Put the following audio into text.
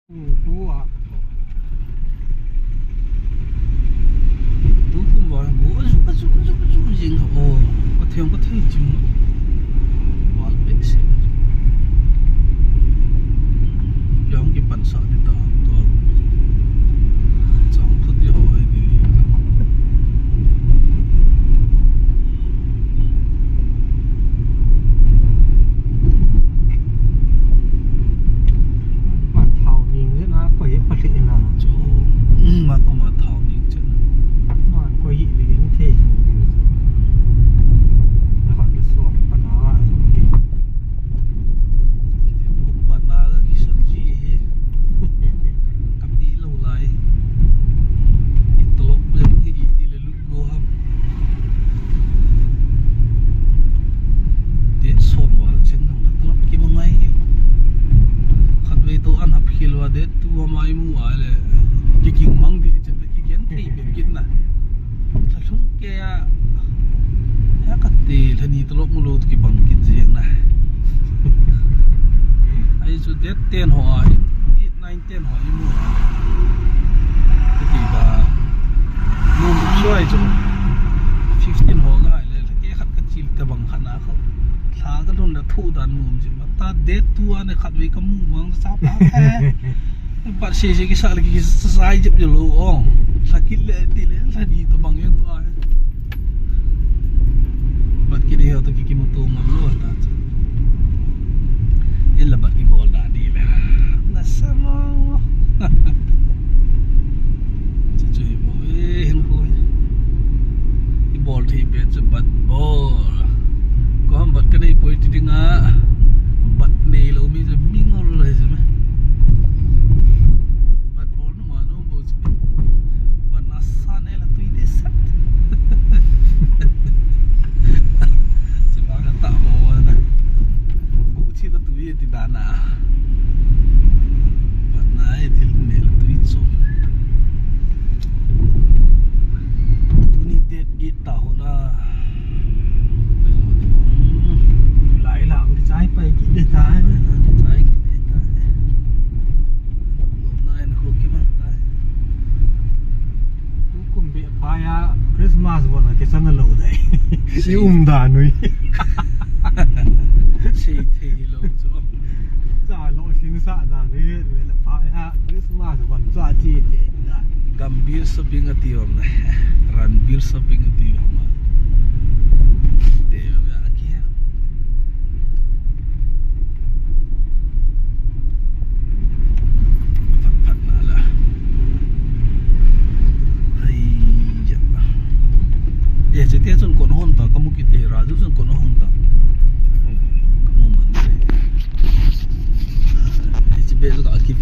Tua. Tu cũng bảo bố azu jing có thêm chim wal bệ xe yang cái bản sắc đi ta tua chẳng phút đi hỏi đi Mà thảo nhìn thế nó quậy bật lệ nào. cho mà có mà thảo đi chứ Mà quậy liền thế. Nó bắt được sổ bắt nó rồi kì. bạn na cái sân gì he cặp đi lâu lại ít lộc bây giờ cái gì đi lên lúc go ham điện xóm vào chân nó đất lộc kia bằng ngay khát về tôi ăn hấp khil và điện tu mai mu ai le cái kinh mang đi chân cái kiến thì biết kiến nè sao chúng kia ya cắt tiền thì ni lộc mu lột cái bằng kiến gì nè ai số điện tiền hỏi 9 10 hỏi mu cái gì bà mua một xoay cho 15 hỏi cái này cái khát cái chim cái bằng khát nào không thà cái luôn là thu đàn mồm chứ mà ta đét tu anh khát vì cái mu bằng sao bao thế bạn xem cái sao cái sai chụp cho luôn sakit le ti le là đi tu bằng yang tu ai bạn cái điều tôi cái motor ngam luôn ta ini lebat di bol dah ni lah. Nasama. Cuy boy, hengkoi. Di bol thi bet sebat bol. Kau hambat kena ipoi ti dengar. Bat nei lo mi se mingol le se me. Bat bol no mano bo se. Bat nasan ela tu idesat. Sebab tak mau na. Chi là tụi thì đàn à bạn này thì lúc này là tụi số tụi dead ít tao na Lại làm cái trái bay cái đề tài. trái cái đề tài hôm nay nó không kiếm ăn tay Tú cũng bị phai Christmas vào là cái sân lâu đấy. Chị đàn nuôi. xây thì lâu cho Dạ lộ xin xạ đàn đấy vậy là phai Christmas vẫn cho chị thì gambir shopping at yom na ranbir shopping at yom ma deo ya kia pat na la ai ya ya je tia chun kon hon ta kamu ki te ra ju chun kon hon ta kamu man de ji be ju ga ki